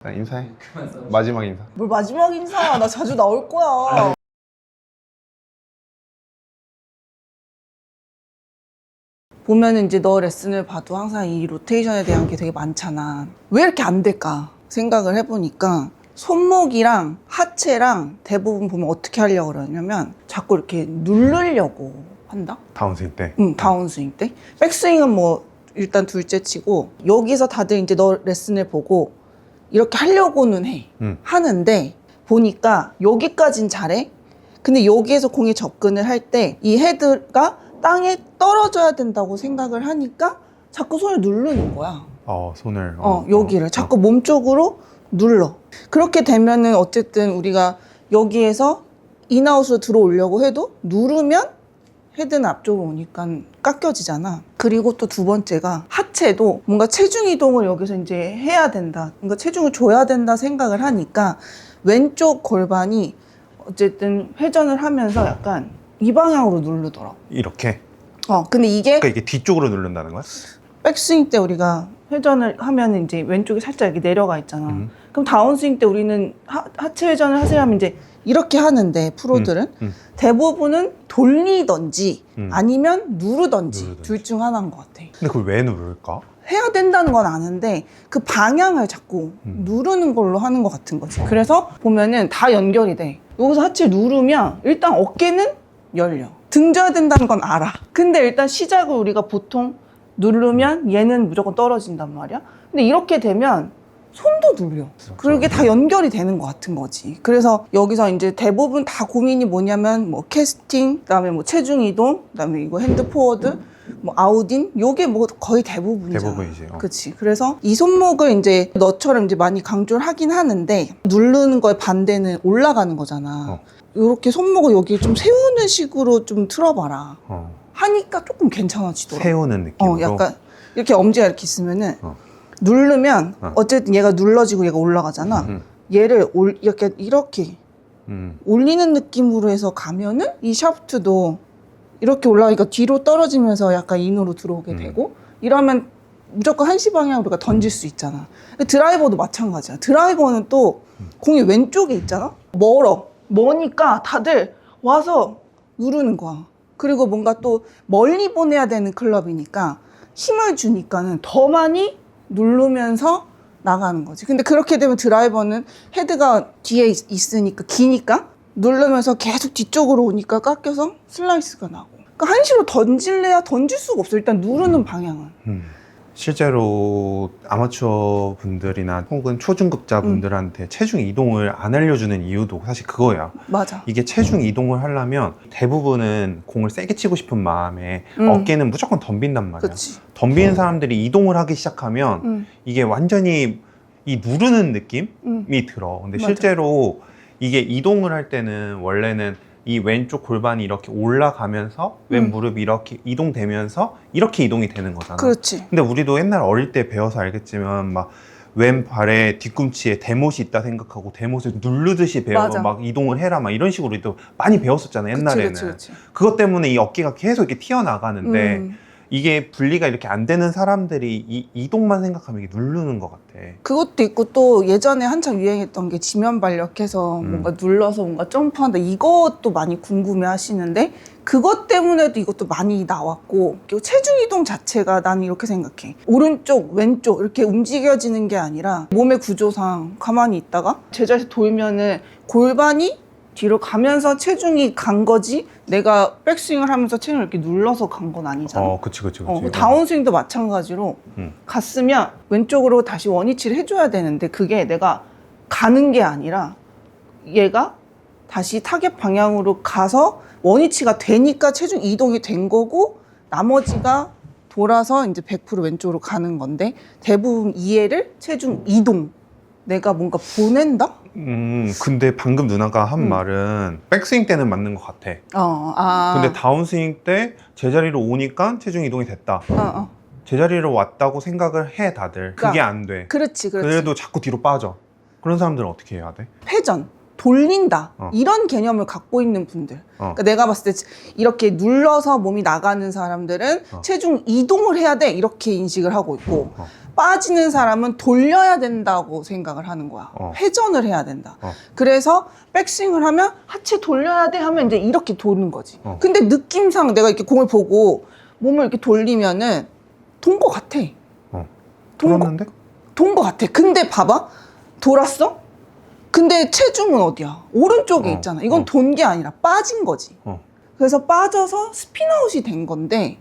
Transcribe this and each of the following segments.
나 인사해. 마지막 인사. 뭘 마지막 인사야. 나 자주 나올 거야. 보면은 이제 너 레슨을 봐도 항상 이 로테이션에 대한 게 되게 많잖아. 왜 이렇게 안 될까 생각을 해보니까 손목이랑 하체랑 대부분 보면 어떻게 하려고 그러냐면 자꾸 이렇게 누르려고 한다? 다운스윙 때. 응, 다운스윙 때. 백스윙은 뭐 일단 둘째 치고 여기서 다들 이제 너 레슨을 보고 이렇게 하려고는 해. 하는데 보니까 여기까진 잘해. 근데 여기에서 공에 접근을 할 때 이 헤드가 땅에 떨어져야 된다고 생각을 하니까 자꾸 손을 누르는 거야. 손을. 여기를 자꾸 몸쪽으로 눌러. 그렇게 되면은 어쨌든 우리가 여기에서 인아웃으로 들어오려고 해도 누르면 헤드는 앞쪽으로 오니까 깎여지잖아. 그리고 또 두 번째가 하체도 뭔가 체중 이동을 여기서 이제 해야 된다. 뭔가 체중을 줘야 된다 생각을 하니까 왼쪽 골반이 어쨌든 회전을 하면서 약간 이 방향으로 누르더라고. 이렇게. 근데 이게 그러니까 이게 뒤쪽으로 누른다는 거야? 백스윙 때 우리가 회전을 하면 이제 왼쪽이 살짝 이렇게 내려가 있잖아. 그럼 다운스윙 때 우리는 하체 회전을 하세요 하면 이제 이렇게 하는데 프로들은 대부분은 돌리던지 아니면 누르던지 둘 중 하나인 것 같아. 근데 그걸 왜 누를까? 해야 된다는 건 아는데 그 방향을 자꾸 누르는 걸로 하는 것 같은 거지. 그래서 보면은 다 연결이 돼. 여기서 하체를 누르면 일단 어깨는 열려. 등져야 된다는 건 알아. 근데 일단 시작을 우리가 보통 누르면 얘는 무조건 떨어진단 말이야. 근데 이렇게 되면 손도 눌려. 그게 다 연결이 되는 것 같은 거지. 그래서 여기서 이제 대부분 다 고민이 뭐냐면 뭐 캐스팅, 그다음에 뭐 체중 이동, 그다음에 이거 핸드 포워드, 뭐 아웃인, 요게 뭐 거의 대부분이잖아. 대부분이지. 그렇지. 그래서 이 손목을 이제 너처럼 이제 많이 강조를 하긴 하는데 누르는 거의 반대는 올라가는 거잖아. 이렇게 손목을 여기 좀 세우는 식으로 좀 틀어봐라. 하니까 조금 괜찮아지더라고. 세우는 느낌으로. 약간 이렇게 엄지가 이렇게 있으면은 누르면 어쨌든 얘가 눌러지고 얘가 올라가잖아. 얘를 이렇게 올리는 느낌으로 해서 가면은 이 샤프트도 이렇게 올라가니까 뒤로 떨어지면서 약간 인으로 들어오게 되고 이러면 무조건 한시 방향으로 우리가 던질 수 있잖아. 드라이버도 마찬가지야. 드라이버는 또 공이 왼쪽에 있잖아. 머니까 다들 와서 누르는 거야. 그리고 뭔가 또 멀리 보내야 되는 클럽이니까 힘을 주니까는 더 많이 누르면서 나가는 거지. 근데 그렇게 되면 드라이버는 헤드가 뒤에 있으니까 기니까 누르면서 계속 뒤쪽으로 오니까 깎여서 슬라이스가 나고. 그러니까 한시로 던질래야 던질 수가 없어. 일단 누르는 방향은. 실제로 아마추어 분들이나 혹은 초중급자 분들한테 체중 이동을 안 알려주는 이유도 사실 그거야. 맞아. 이게 체중 이동을 하려면 대부분은 공을 세게 치고 싶은 마음에 어깨는 무조건 덤빈단 말이야. 그치. 덤비는 사람들이 이동을 하기 시작하면 이게 완전히 이 누르는 느낌이 들어. 근데 맞아. 실제로 이게 이동을 할 때는 원래는 이 왼쪽 골반이 이렇게 올라가면서 왼 무릎이 이렇게 이동되면서 이렇게 이동이 되는 거잖아. 그렇지. 근데 우리도 옛날 어릴 때 배워서 알겠지만 막 왼발에 뒤꿈치에 대못이 있다 생각하고 대못을 누르듯이 배우고 맞아. 막 이동을 해라 막 이런 식으로 또 많이 배웠었잖아 옛날에는. 그치. 그것 때문에 이 어깨가 계속 이렇게 튀어나가는데 이게 분리가 이렇게 안 되는 사람들이 이 이동만 생각하면 이게 누르는 것 같아. 그것도 있고 또 예전에 한참 유행했던 게 지면 발력해서 뭔가 눌러서 뭔가 점프한다. 이것도 많이 궁금해 하시는데 그것 때문에도 이것도 많이 나왔고 그리고 체중 이동 자체가 나는 이렇게 생각해. 오른쪽, 왼쪽 이렇게 움직여지는 게 아니라 몸의 구조상 가만히 있다가 제자리에서 돌면은 골반이 뒤로 가면서 체중이 간 거지 내가 백스윙을 하면서 체중을 이렇게 눌러서 간 건 아니잖아. 그치. 다운스윙도 마찬가지로 갔으면 왼쪽으로 다시 원위치를 해줘야 되는데 그게 내가 가는 게 아니라 얘가 다시 타겟 방향으로 가서 원위치가 되니까 체중 이동이 된 거고 나머지가 돌아서 이제 100% 왼쪽으로 가는 건데 대부분 이해를 체중 이동 내가 뭔가 보낸다? 근데 방금 누나가 한 말은 백스윙 때는 맞는 것 같아. 근데 다운스윙 때 제자리로 오니까 체중 이동이 됐다. 제자리로 왔다고 생각을 해 다들. 그게 안 돼. 그렇지. 그래도 자꾸 뒤로 빠져. 그런 사람들은 어떻게 해야 돼? 회전. 돌린다 이런 개념을 갖고 있는 분들 그러니까 내가 봤을 때 이렇게 눌러서 몸이 나가는 사람들은 체중 이동을 해야 돼 이렇게 인식을 하고 있고 빠지는 사람은 돌려야 된다고 생각을 하는 거야. 회전을 해야 된다. 그래서 백스윙을 하면 하체 돌려야 돼 하면 이제 이렇게 도는 거지. 근데 느낌상 내가 이렇게 공을 보고 몸을 이렇게 돌리면은 돈 거 같아. 돌았는데? 돈 거 같아. 근데 봐봐. 돌았어? 근데 체중은 어디야? 오른쪽에 있잖아. 이건 돈 게 아니라 빠진 거지. 그래서 빠져서 스피드아웃이 된 건데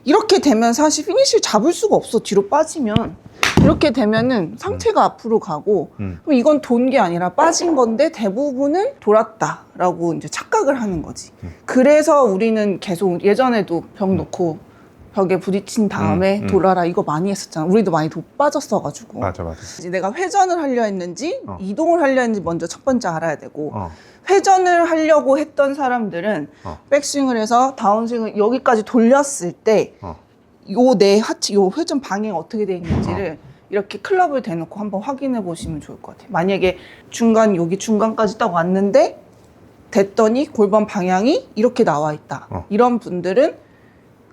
이렇게 되면 사실 피니쉬를 잡을 수가 없어. 뒤로 빠지면 이렇게 되면은 상체가 앞으로 가고 그럼 이건 돈 게 아니라 빠진 건데 대부분은 돌았다라고 이제 착각을 하는 거지. 그래서 우리는 계속 예전에도 벽 놓고 벽에 부딪힌 다음에 돌아라 이거 많이 했었잖아. 우리도 많이 빠졌어가지고. 맞아. 이제 내가 회전을 하려 했는지 이동을 하려 했는지 먼저 첫 번째 알아야 되고 회전을 하려고 했던 사람들은 백스윙을 해서 다운스윙을 여기까지 돌렸을 때 요 내 하체, 요 회전 방향이 어떻게 돼 있는지를 이렇게 클럽을 대놓고 한번 확인해 보시면 좋을 것 같아요. 만약에 중간, 여기 중간까지 딱 왔는데 됐더니 골반 방향이 이렇게 나와 있다. 이런 분들은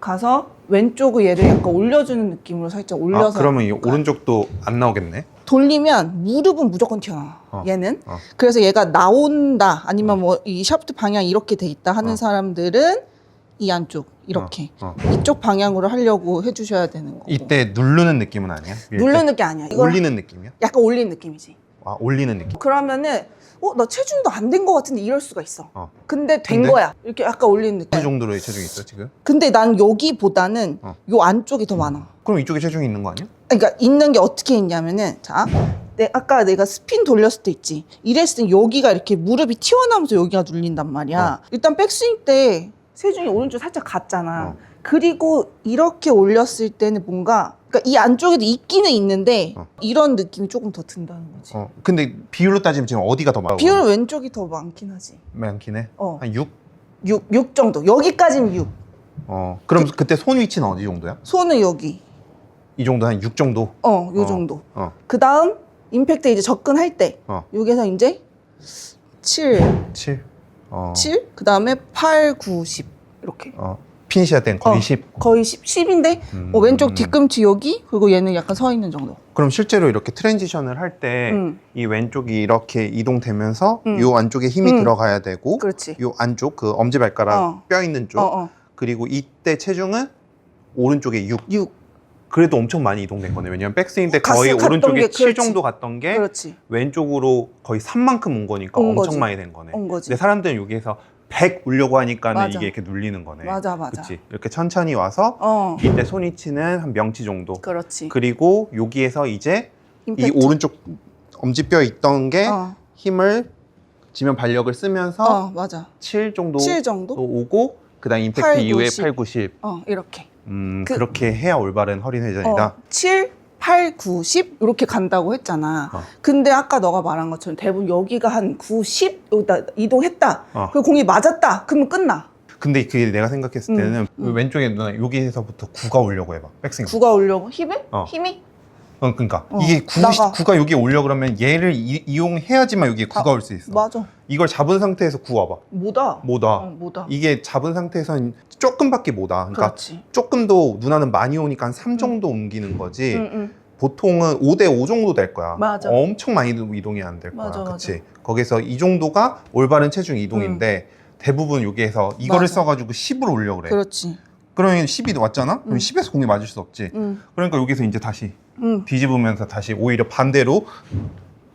가서 왼쪽을 얘를 약간 올려주는 느낌으로 살짝 올려서 그러면 이 오른쪽도 안 나오겠네? 돌리면 무릎은 무조건 튀어나와 얘는 그래서 얘가 나온다 아니면 뭐 이 샤프트 방향이 이렇게 돼 있다 하는 사람들은 이 안쪽 이렇게 이쪽 방향으로 하려고 해주셔야 되는 거고 이때 누르는 느낌은 아니야? 누르는 게 아니야. 올리는 느낌이야? 약간 올리는 느낌이지. 올리는 느낌. 그러면은 나 체중도 안 된 거 같은데 이럴 수가 있어. 근데 된 거야. 이렇게 약간 올리는 느낌. 어느 정도로의 체중이 있어 지금? 근데 난 여기보다는 요 안쪽이 더 많아. 그럼 이쪽에 체중이 있는 거 아니야? 그러니까 있는 게 어떻게 있냐면은 자, 아까 내가 스핀 돌렸을 때 있지. 이랬을 때 여기가 이렇게 무릎이 튀어나오면서 여기가 눌린단 말이야. 일단 백스윙 때 체중이 오른쪽 살짝 갔잖아. 그리고 이렇게 올렸을 때는 뭔가 그러니까 이 안쪽에도 있기는 있는데 이런 느낌이 조금 더 든다는 거지. 근데 비율로 따지면 지금 어디가 더 많아? 비율은 왼쪽이 더 많긴 하지. 많긴 해? 한 6? 6 정도. 여기까지는 6. 그럼 그때 손 위치는 어디 정도야? 손은 여기. 이 정도 한 6 정도? 요 정도. 그 다음 임팩트 이제 접근할 때 여기서 이제 7. 7? 7. 그 다음에 8, 9, 10 이렇게. 피니시할 땐 거의 10? 거의 10인데 왼쪽 뒤꿈치 여기 그리고 얘는 약간 서 있는 정도. 그럼 실제로 이렇게 트랜지션을 할 때 이 왼쪽이 이렇게 이동되면서 이 안쪽에 힘이 들어가야 되고 그렇지. 이 안쪽 그 엄지발가락 뼈 있는 쪽 그리고 이때 체중은 오른쪽에 6. 그래도 엄청 많이 이동된 거네. 왜냐면 백스윙 때 거의 오른쪽에 7 정도 갔던 게 그렇지. 왼쪽으로 거의 3만큼 온 거니까 온 엄청 거지. 많이 된 거네. 온 거지. 근데 사람들은 여기에서 100 울려고 하니까는 맞아. 이게 이렇게 눌리는 거네. 맞아. 그치? 이렇게 천천히 와서 이때 손 위치는 한 명치 정도. 그렇지. 그리고 여기에서 이제 임팩트. 이 오른쪽 엄지뼈 있던 게 힘을 지면 발력을 쓰면서 맞아. 7 정도 7 정도? 또 오고 그다음 임팩트 8, 이후에 90. 8, 90. 이렇게. 그렇게 해야 올바른 허리 회전이다. 7, 8, 9, 10 이렇게 간다고 했잖아. 근데 아까 너가 말한 것처럼 대부분 여기가 한 9, 10 여기다 이동했다. 그리고 공이 맞았다. 그러면 끝나. 근데 그게 내가 생각했을 때는 왼쪽에 누나 여기에서부터 9가 오려고 해봐. 백스윙. 9가 오려고 힘을? 힘이? 그러니까 이게 9가 여기 오려고 그러면 얘를 이용해야지만 여기에 9가 올 수 있어. 맞아. 이걸 잡은 상태에서 9 와봐. 못 와. 못 와. 이게 잡은 상태에서는 조금밖에 못 와. 그러니까 그렇지. 조금도 누나는 많이 오니까 한 3 정도 옮기는 거지. 보통은 5대 5 정도 될 거야. 맞아. 엄청 많이 이동이 안 될 거야. 맞아, 그치? 거기서 이 정도가 올바른 체중 이동인데 대부분 여기에서 이거를 맞아. 써가지고 10으로 오려고 그래. 그렇지. 그러면 10이 왔잖아? 그럼 10에서 공이 맞을 수 없지. 그러니까 여기서 이제 다시 뒤집으면서 다시 오히려 반대로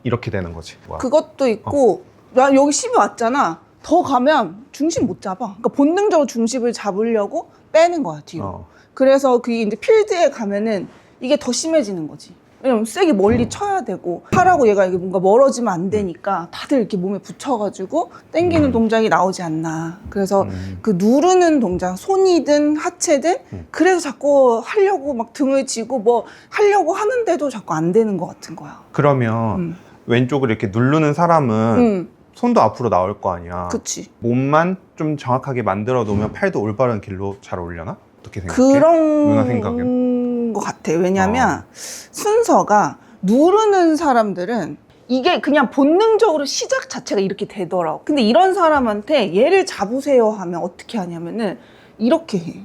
이렇게 되는 거지. 와. 그것도 있고 나 여기 10이 왔잖아. 더 가면 중심 못 잡아. 그러니까 본능적으로 중심을 잡으려고 빼는 거야 뒤로. 그래서 그게 이제 필드에 가면은 이게 더 심해지는 거지. 왜냐면 세게 멀리 쳐야 되고 팔하고 얘가 이게 뭔가 멀어지면 안 되니까 다들 이렇게 몸에 붙여가지고 당기는 동작이 나오지 않나. 그래서 그 누르는 동작, 손이든 하체든 그래서 자꾸 하려고 막 등을 쥐고 뭐 하려고 하는데도 자꾸 안 되는 것 같은 거야. 그러면 왼쪽을 이렇게 누르는 사람은 손도 앞으로 나올 거 아니야. 그치. 몸만 좀 정확하게 만들어 놓으면 팔도 올바른 길로 잘 올려나? 어떻게 생각해? 누나 생각엔? 그런 것 같아. 왜냐면 순서가 누르는 사람들은 이게 그냥 본능적으로 시작 자체가 이렇게 되더라고. 근데 이런 사람한테 얘를 잡으세요 하면 어떻게 하냐면은 이렇게 해.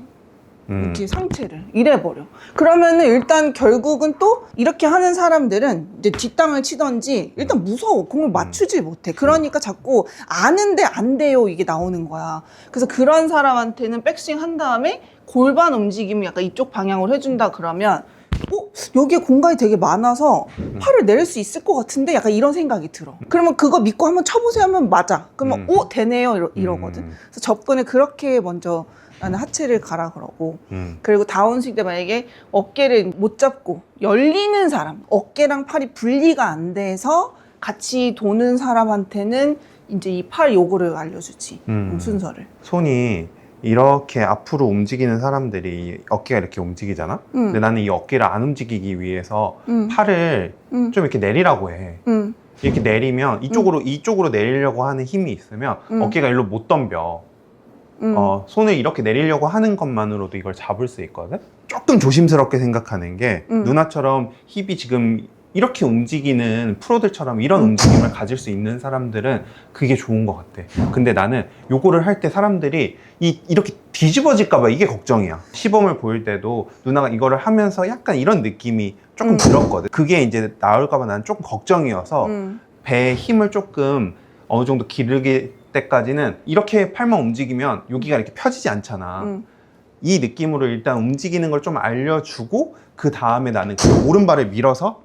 이렇게 상체를 이래버려. 그러면은 일단 결국은 또 이렇게 하는 사람들은 이제 뒷땅을 치던지 일단 무서워. 공을 맞추지 못해. 그러니까 자꾸 아는데 안 돼요 이게 나오는 거야. 그래서 그런 사람한테는 백스윙 한 다음에 골반 움직임을 약간 이쪽 방향으로 해준다 그러면 여기에 공간이 되게 많아서 팔을 내릴 수 있을 것 같은데 약간 이런 생각이 들어. 그러면 그거 믿고 한번 쳐보세요 하면 맞아. 그러면 되네요 이러거든. 그래서 접근을 그렇게 먼저 나는 하체를 가라 그러고 그리고 다운스윙 때 만약에 어깨를 못 잡고 열리는 사람, 어깨랑 팔이 분리가 안 돼서 같이 도는 사람한테는 이제 이 팔 요거를 알려주지. 순서를. 손이 이렇게 앞으로 움직이는 사람들이 어깨가 이렇게 움직이잖아? 근데 나는 이 어깨를 안 움직이기 위해서 팔을 좀 이렇게 내리라고 해. 이렇게 내리면 이쪽으로 내리려고 하는 힘이 있으면 어깨가 일로 못 덤벼. 손을 이렇게 내리려고 하는 것만으로도 이걸 잡을 수 있거든? 조금 조심스럽게 생각하는 게 누나처럼 힙이 지금 이렇게 움직이는 프로들처럼 이런 움직임을 가질 수 있는 사람들은 그게 좋은 것 같아. 근데 나는 요거를 할 때 사람들이 이렇게 뒤집어질까봐 이게 걱정이야. 시범을 보일 때도 누나가 이거를 하면서 약간 이런 느낌이 조금 들었거든. 그게 이제 나올까봐 나는 조금 걱정이어서 배에 힘을 조금 어느 정도 기르게 때까지는 이렇게 팔만 움직이면 여기가 이렇게 펴지지 않잖아. 이 느낌으로 일단 움직이는 걸 좀 알려주고 그 다음에 나는 그 오른발을 밀어서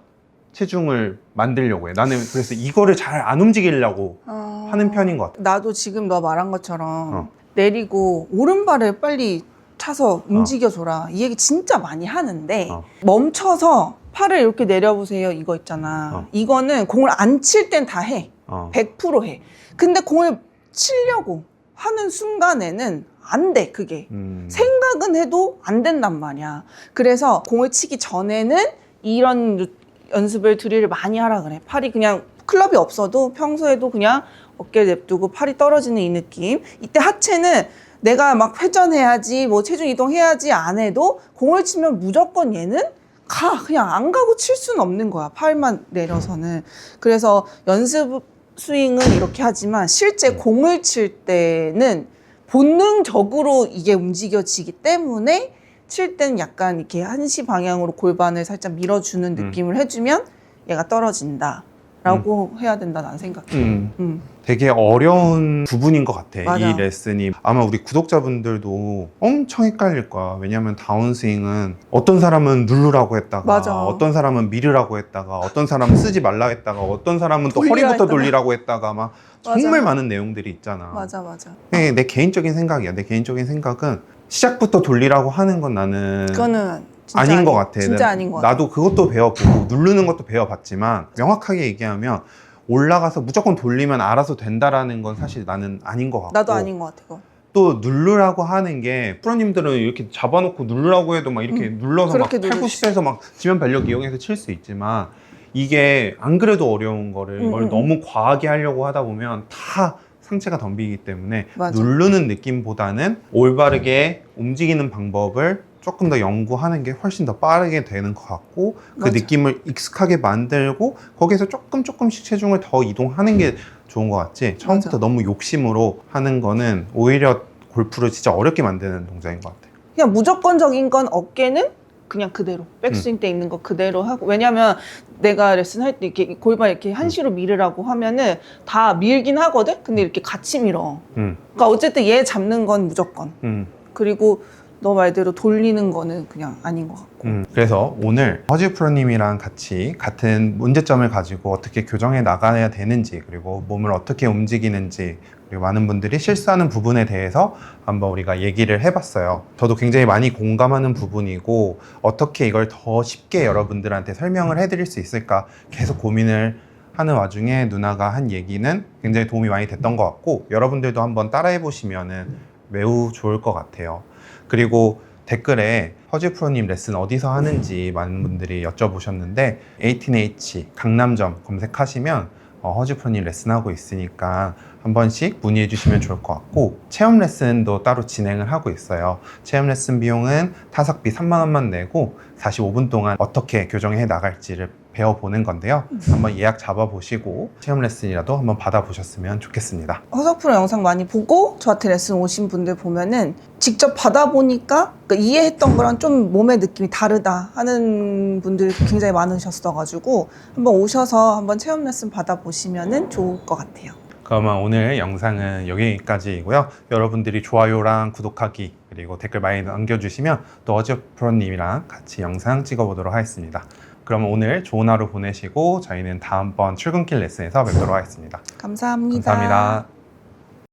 체중을 만들려고 해. 나는 그래서 이거를 잘 안 움직이려고 하는 편인 것 같아. 나도 지금 너 말한 것처럼 내리고 오른발을 빨리 차서 움직여줘라. 이 얘기 진짜 많이 하는데 멈춰서 팔을 이렇게 내려보세요 이거 있잖아. 이거는 공을 안 칠 땐 다 해. 100% 해. 근데 공을 치려고 하는 순간에는 안 돼, 그게. 생각은 해도 안 된단 말이야. 그래서 공을 치기 전에는 이런 연습을 드릴을 많이 하라 그래. 팔이 그냥 클럽이 없어도 평소에도 그냥 어깨를 냅두고 팔이 떨어지는 이 느낌. 이때 하체는 내가 막 회전해야지, 뭐 체중 이동해야지 안 해도 공을 치면 무조건 얘는 그냥 안 가고 칠 수는 없는 거야. 팔만 내려서는. 그래서 연습 스윙은 이렇게 하지만 실제 공을 칠 때는 본능적으로 이게 움직여지기 때문에 칠 때는 약간 이렇게 한시 방향으로 골반을 살짝 밀어주는 느낌을 해주면 얘가 떨어진다 라고 해야 된다 난 생각해. 되게 어려운 부분인 것 같아. 맞아. 이 레슨이 아마 우리 구독자분들도 엄청 헷갈릴 거야. 왜냐면 다운스윙은 어떤 사람은 누르라고 했다가 맞아. 어떤 사람은 밀으라고 했다가 어떤 사람은 쓰지 말라 했다가 어떤 사람은 또 허리부터 했다가. 돌리라고 했다가 막 맞아. 정말 많은 내용들이 있잖아. 맞아. 내 개인적인 생각이야. 내 개인적인 생각은 시작부터 돌리라고 하는 건 나는 그거는 진짜 아닌 것 같아. 진짜 아닌 것 같아. 나도 그것도 배워보고 누르는 것도 배워봤지만 명확하게 얘기하면 올라가서 무조건 돌리면 알아서 된다라는 건 사실 나는 아닌 것 같고 나도 아닌 것 같아. 그거. 또 누르라고 하는 게 프로님들은 이렇게 잡아놓고 누르라고 해도 막 이렇게 눌러서 막 8, 90에서 막 지면 발력 이용해서 칠 수 있지만 이게 안 그래도 어려운 거를 이걸 너무 과하게 하려고 하다 보면 다 상체가 덤비기 때문에 맞아. 누르는 느낌보다는 올바르게 움직이는 방법을 조금 더 연구하는 게 훨씬 더 빠르게 되는 것 같고 그 맞아. 느낌을 익숙하게 만들고 거기서 조금씩 체중을 더 이동하는 게 좋은 것 같지 처음부터 맞아. 너무 욕심으로 하는 거는 오히려 골프를 진짜 어렵게 만드는 동작인 것 같아. 그냥 무조건적인 건 어깨는 그냥 그대로 백스윙 때 있는 거 그대로 하고 왜냐면 내가 레슨 할 때 이렇게 골반 이렇게 한시로 밀으라고 하면은 다 밀긴 하거든? 근데 이렇게 같이 밀어. 그러니까 어쨌든 얘 잡는 건 무조건. 그리고 너 말대로 돌리는 거는 그냥 아닌 것 같고. 그래서 오늘 허지 프로님이랑 같이 같은 문제점을 가지고 어떻게 교정해 나가야 되는지 그리고 몸을 어떻게 움직이는지 그리고 많은 분들이 실수하는 부분에 대해서 한번 우리가 얘기를 해봤어요. 저도 굉장히 많이 공감하는 부분이고 어떻게 이걸 더 쉽게 여러분들한테 설명을 해드릴 수 있을까 계속 고민을 하는 와중에 누나가 한 얘기는 굉장히 도움이 많이 됐던 것 같고 여러분들도 한번 따라해 보시면은 매우 좋을 것 같아요. 그리고 댓글에 허지 프로님 레슨 어디서 하는지 많은 분들이 여쭤보셨는데 18H 강남점 검색하시면 허지 프로님 레슨하고 있으니까 한 번씩 문의해 주시면 좋을 것 같고 체험 레슨도 따로 진행을 하고 있어요. 체험 레슨 비용은 타석비 3만 원만 내고 45분 동안 어떻게 교정해 나갈지를 배워보는 건데요. 한번 예약 잡아보시고 체험 레슨이라도 한번 받아보셨으면 좋겠습니다. 허석 프로 영상 많이 보고 저한테 레슨 오신 분들 보면은 직접 받아보니까 그러니까 이해했던 거랑 좀 몸의 느낌이 다르다 하는 분들이 굉장히 많으셨어가지고 한번 오셔서 한번 체험 레슨 받아보시면은 좋을 것 같아요. 그러면 오늘 영상은 여기까지이고요. 여러분들이 좋아요랑 구독하기 그리고 댓글 많이 남겨주시면 또 허석 프로님이랑 같이 영상 찍어보도록 하겠습니다. 그러면 오늘 좋은 하루 보내시고 저희는 다음번 출근길 레슨에서 뵙도록 하겠습니다. 감사합니다. 감사합니다.